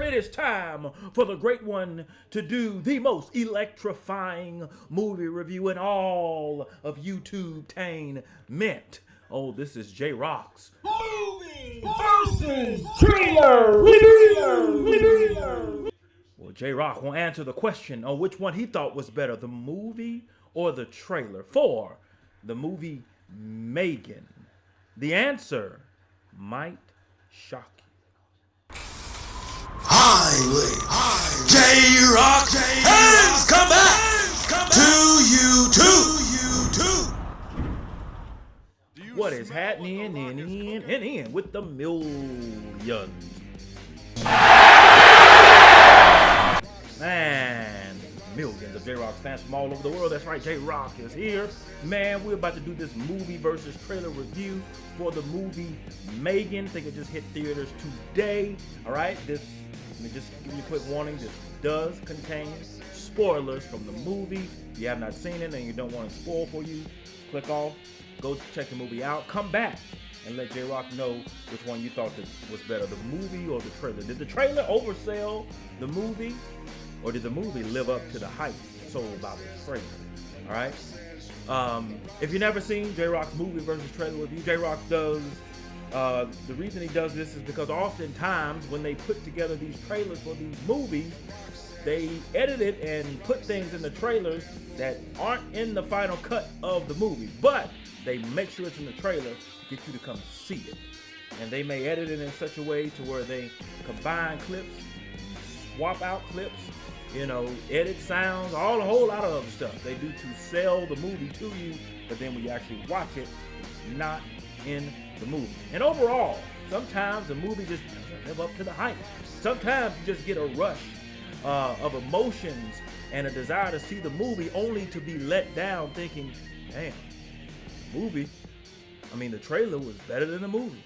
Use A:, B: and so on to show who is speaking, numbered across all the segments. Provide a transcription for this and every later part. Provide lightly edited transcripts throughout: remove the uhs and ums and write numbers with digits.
A: it is time for the great one to do the most electrifying movie review in all of YouTube-tainment. Oh, this is J-Rocc's
B: Movie versus Trailer Review.
A: Well, J-Rocc will answer the question on which one he thought was better, the movie or the trailer for the movie M3GAN. The answer might shock you.
B: J-Rocc has come back to YouTube.
A: What is happening in with the millions? Man, millions of J-Rocc fans from all over the world. That's right, J-Rocc is here. Man, we're about to do this movie versus trailer review for the movie M3GAN. I think it just hit theaters today. All right, let me just give you a quick warning. This does contain spoilers from the movie. If you have not seen it and you don't want it spoiled for you, click off, go check the movie out, come back and let J-Rocc know which one you thought was better, the movie or the trailer. Did the trailer oversell the movie, or did the movie live up to the hype sold by the trailer? All right. If you've never seen J-Rocc's movie versus trailer review, J-Rocc does. The reason he does this is because oftentimes when they put together these trailers for these movies, they edit it and put things in the trailers that aren't in the final cut of the movie, but they make sure it's in the trailer to get you to come see it. And they may edit it in such a way to where they combine clips, swap out clips, edit sounds, a whole lot of other stuff they do to sell the movie to you, but then when you actually watch it, it's not in the movie. And overall, sometimes the movie just doesn't live up to the hype. Sometimes you just get a rush of emotions and a desire to see the movie only to be let down thinking, damn, the trailer was better than the movie.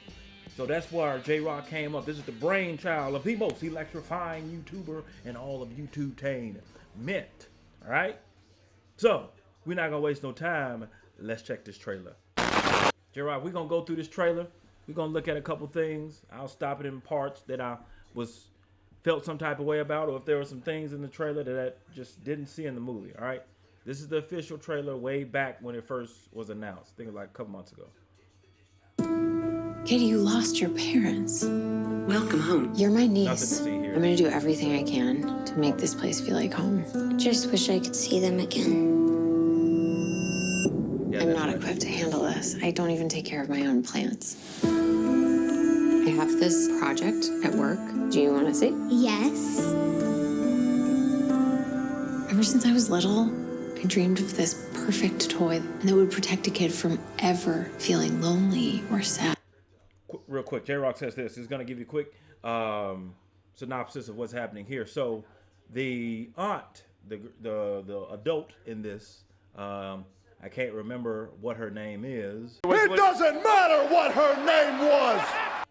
A: So that's where J-Rocc came up. This is the brainchild of the most electrifying YouTuber in all of YouTube-tainment. All right? So, we're not going to waste no time. Let's check this trailer. J-Rocc, we're going to go through this trailer. We're going to look at a couple things. I'll stop it in parts that I felt some type of way about, or if there were some things in the trailer that I just didn't see in the movie. All right? This is the official trailer way back when it first was announced. I think it was like a couple months ago.
C: Katie, you lost your parents.
D: Welcome home.
C: You're my
A: Nothing to
C: niece.
A: see here.
C: I'm gonna do everything I can to make this place feel like home.
E: I just wish I could see them again.
A: Yeah,
C: I'm
A: that's
C: not
A: right.
C: equipped to handle this. I don't even take care of my own plants. I have this project at work. Do you want to see?
E: Yes.
C: Ever since I was little, I dreamed of this perfect toy that would protect a kid from ever feeling lonely or sad.
A: Real quick, J-Rocc says this. He's going to give you a quick synopsis of what's happening here. So, the aunt, the adult in this, I can't remember what her name is.
B: It doesn't matter what her name was.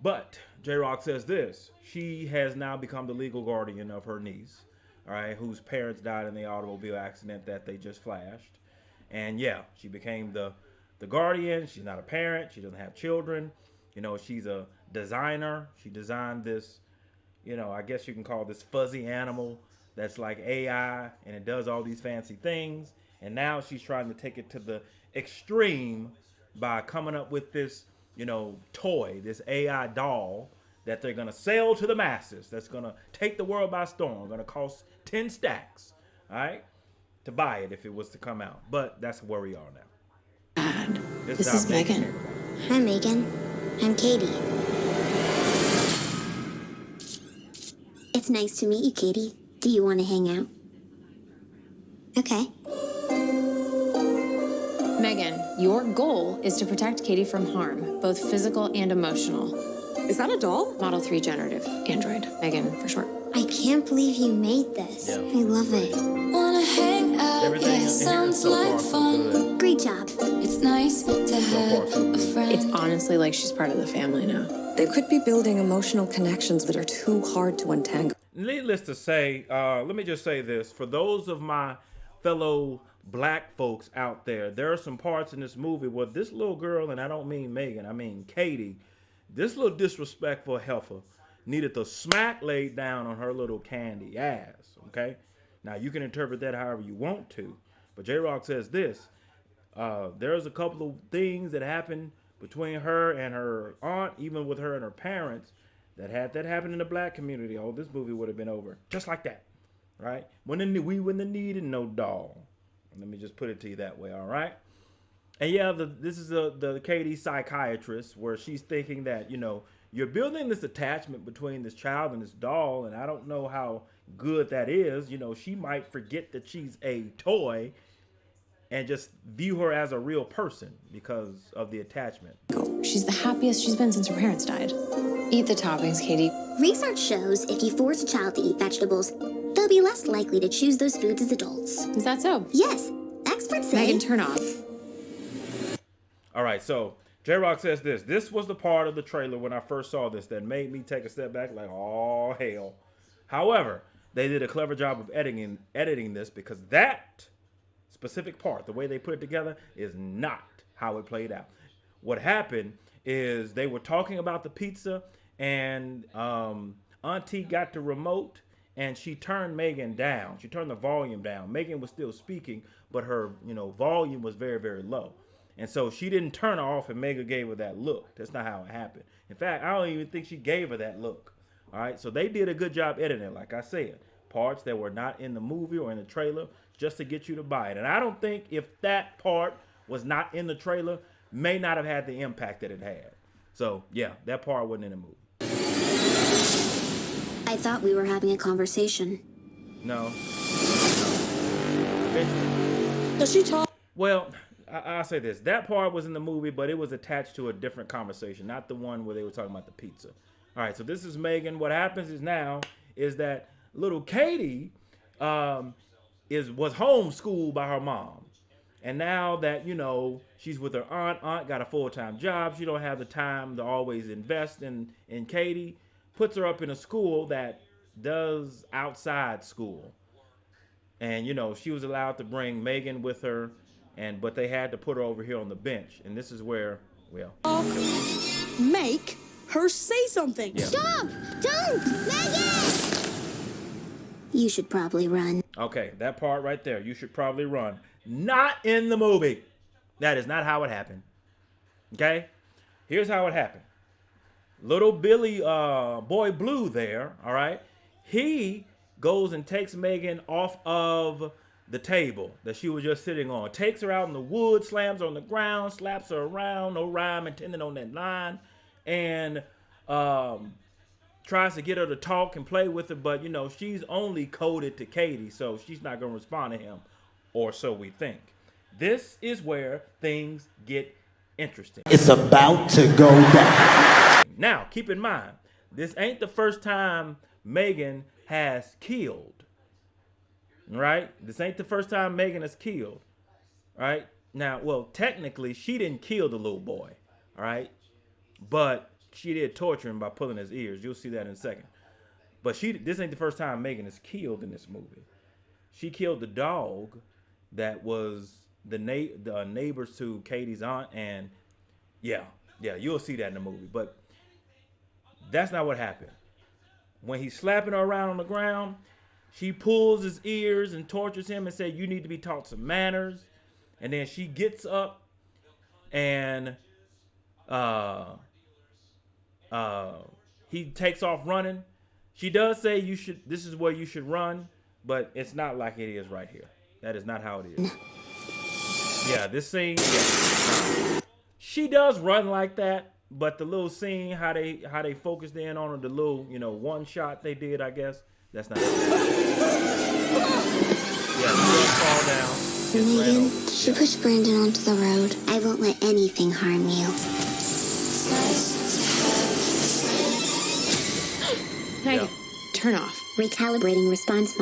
A: But J-Rocc says this. She has now become the legal guardian of her niece, all right, whose parents died in the automobile accident that they just flashed. And yeah, she became the guardian. She's not a parent. She doesn't have children. She's a designer. She designed this, I guess you can call this fuzzy animal that's like AI, and it does all these fancy things. And now she's trying to take it to the extreme by coming up with this, toy, this AI doll that they're going to sell to the masses. That's going to take the world by storm. Going to cost 10 stacks, all right, to buy it if it was to come out. But that's where we are now.
C: Dad, this
A: how
C: is
A: M3GAN
C: M3GAN.
A: came about.
E: Hi, M3GAN. I'm Katie. It's nice to meet you, Katie. Do you want to hang out? Okay.
C: M3GAN, your goal is to protect Katie from harm, both physical and emotional.
D: Is that a doll?
C: Model 3 generative android. M3GAN for short.
E: I can't believe you made this.
A: Yeah.
E: I love it.
F: Wanna hang out,
A: Everything
F: yeah,
A: in here
F: sounds
A: so
F: like
A: far so
F: fun.
A: good.
E: Great job.
F: It's nice to
A: So far
F: have
A: so
F: a
A: good.
F: friend.
C: It's honestly like she's part of the family now.
D: They could be building emotional connections that are too hard to untangle.
A: Needless to say, let me just say this. For those of my fellow black folks out there, there are some parts in this movie where this little girl, and I don't mean M3GAN, I mean Katie, this little disrespectful heifer needed the smack laid down on her little candy ass. Okay, now you can interpret that however you want to, but J-Rocc says this. There's a couple of things that happened between her and her aunt, even with her and her parents, that had that happen in the black community. Oh, this movie would have been over just like that, right? We wouldn't have needed no doll. Let me just put it to you that way, all right? And yeah, this is the Katie psychiatrist, where she's thinking that, you know, you're building this attachment between this child and this doll, and I don't know how good that is. You know, she might forget that she's a toy and just view her as a real person because of the attachment.
C: She's the happiest she's been since her parents died. Eat the toppings, Katie.
E: Research shows if you force a child to eat vegetables, they'll be less likely to choose those foods as adults.
C: Is that so?
E: Yes, experts say.
C: M3GAN, turn off.
A: All right, so J-Rocc says this. This was the part of the trailer when I first saw this that made me take a step back like, oh, hell. However, they did a clever job of editing this, because that specific part, the way they put it together, is not how it played out. What happened is they were talking about the pizza, and Auntie got the remote, and she turned M3GAN down. She turned the volume down. M3GAN was still speaking, but her, volume was very, very low. And so she didn't turn her off, and M3GAN gave her that look. That's not how it happened. In fact, I don't even think she gave her that look. All right, so they did a good job editing, like I said. Parts that were not in the movie or in the trailer, just to get you to buy it. And I don't think if that part was not in the trailer, may not have had the impact that it had. So, yeah, that part wasn't in the movie.
E: I thought we were having a conversation.
A: No.
D: Does she talk?
A: Well, I'll say this. That part was in the movie, but it was attached to a different conversation, not the one where they were talking about the pizza. All right, so this is M3GAN. What happens is that little Katie was homeschooled by her mom. And now that, she's with her aunt got a full-time job. She don't have the time to always invest in Katie. Puts her up in a school that does outside school. And, she was allowed to bring M3GAN with her, but they had to put her over here on the bench. And this is where,
D: Make her say something.
A: Yeah.
E: Stop! Don't! M3GAN! You should probably run.
A: Okay, that part right there. You should probably run. Not in the movie. That is not how it happened. Okay? Here's how it happened. Little Billy, Boy Blue there, all right? He goes and takes M3GAN off of the table that she was just sitting on. Takes her out in the wood, slams her on the ground, slaps her around, no rhyme intended on that line, and tries to get her to talk and play with her, but, she's only coded to Katie, so she's not going to respond to him, or so we think. This is where things get interesting.
B: It's about to go down.
A: Now, keep in mind, this ain't the first time M3GAN has killed, right? This ain't the first time M3GAN has killed, right? Now, well, technically, she didn't kill the little boy, all right? But she did torture him by pulling his ears. You'll see that in a second. But this ain't the first time M3GAN is killed in this movie. She killed the dog that was the neighbors to Katie's aunt, and yeah, you'll see that in the movie. But that's not what happened. When he's slapping her around on the ground, she pulls his ears and tortures him and says, "You need to be taught some manners." And then she gets up and he takes off running. She does say this is where you should run, but it's not like it is right here. That is not how it is. Yeah, this scene, she does run like that, but the little scene, how they focused in on her, the little, one shot they did, I guess, that's not it. Yeah, she does fall down.
E: M3GAN, she pushed Brandon onto the road. I won't let anything harm you.
C: M3GAN, turn off.
E: Recalibrating response.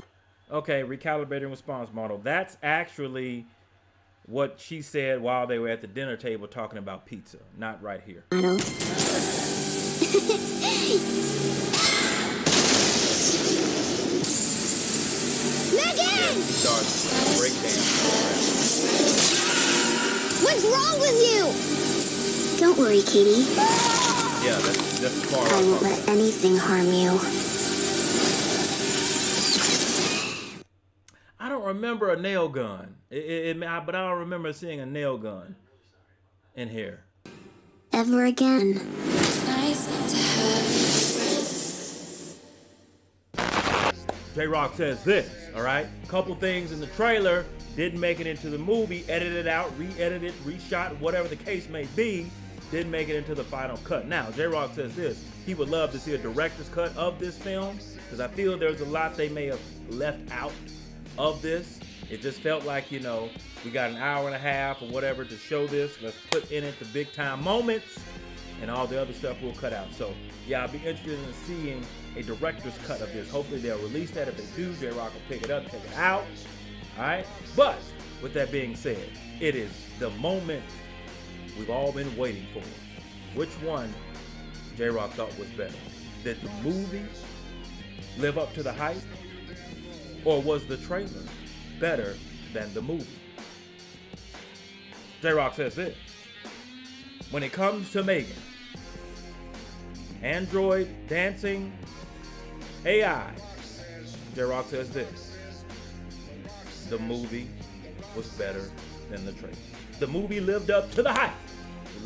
A: Okay, recalibrating response model. That's actually what she said while they were at the dinner table talking about pizza. Not right here.
E: Model. M3GAN!
A: Starts breakdancing.
E: What's wrong with you? Don't worry, Katie.
A: Yeah, that's as far
E: I
A: as
E: won't let anything harm you.
A: I don't remember a nail gun. But I don't remember seeing a nail gun in here.
E: Ever again.
F: It's nice to have
A: J-Rocc says this, all right? Couple things in the trailer didn't make it into the movie, edited out, re-edited, reshot, whatever the case may be, didn't make it into the final cut. Now, J-Rocc says this, he would love to see a director's cut of this film, because I feel there's a lot they may have left out of this. It just felt like, you know, we got an hour and a half or whatever to show this. Let's put in it the big time moments, and all the other stuff we'll cut out. So yeah, I'll be interested in seeing a director's cut of this. Hopefully they'll release that. If they do, J-Rocc will pick it up, take it out. All right. But with that being said, it is the moment we've all been waiting for. Which one J-Rocc thought was better? Did the movie live up to the hype, or was the trailer better than the movie? J-Rocc says this. When it comes to M3GAN, Android dancing AI, J-Rocc says this. The movie was better than the trailer. The movie lived up to the hype.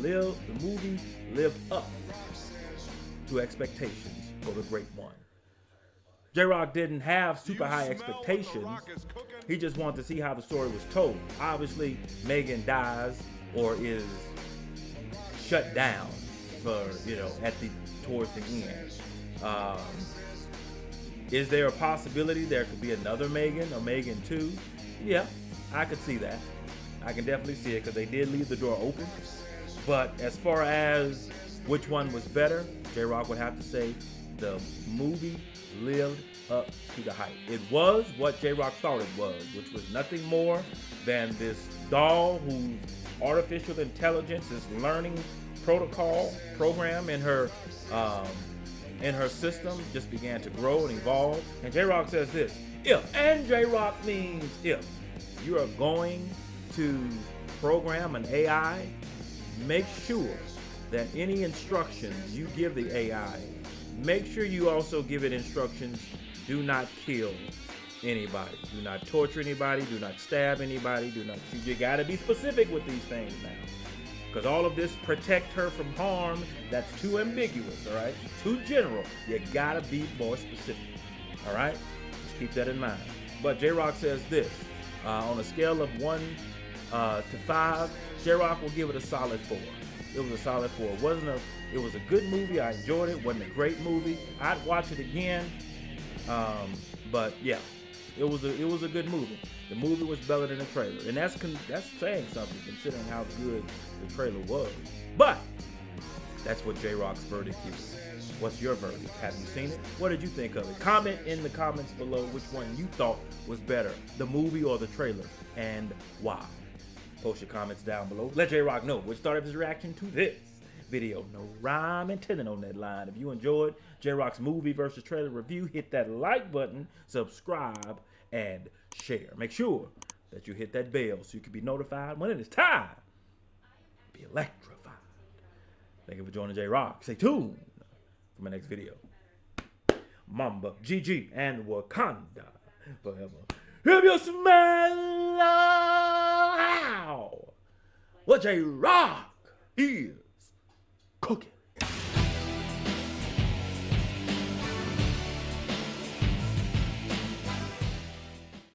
A: The movie lived up to expectations for the great one. J-Rocc didn't have super high expectations. He just wanted to see how the story was told. Obviously, M3GAN dies or is shut down for, you know, towards the end. Is there a possibility there could be another M3GAN or M3GAN 2? Yeah, I could see that. I can definitely see it because they did leave the door open. But as far as which one was better, J-Rocc would have to say the movie lived up to the hype. It was what J-Rocc thought it was, which was nothing more than this doll whose artificial intelligence, this learning program in her system just began to grow and evolve. And J-Rocc says this, and J-Rocc means if you are going to program an AI, make sure that any instructions you give the AI, make sure you also give it instructions, do not kill anybody, do not torture anybody, do not stab anybody, you gotta be specific with these things now. Because all of this protect her from harm, that's too ambiguous, all right? Too general. You gotta be more specific, all right? Just keep that in mind. But J-Rocc says this, on a scale of 1 to 5, J-Rocc will give it a solid 4. It was a solid 4. It was a good movie. I enjoyed it. Wasn't a great movie. I'd watch it again. But yeah, it was a good movie. The movie was better than the trailer, and that's saying something considering how good the trailer was. But that's what J-Rocc's verdict is. What's your verdict? Have you seen it? What did you think of it? Comment in the comments below which one you thought was better, the movie or the trailer, and why. Post your comments down below. Let J-Rocc know which started his reaction to this video. No rhyme intended on that line. If you enjoyed J-Rocc's movie versus trailer review, hit that like button, subscribe, and share. Make sure that you hit that bell so you can be notified when it is time to be electrified. Thank you for joining J-Rocc. Stay tuned for my next video. Mamba, GG, and Wakanda forever. If you smell how what J-Rocc is cooking.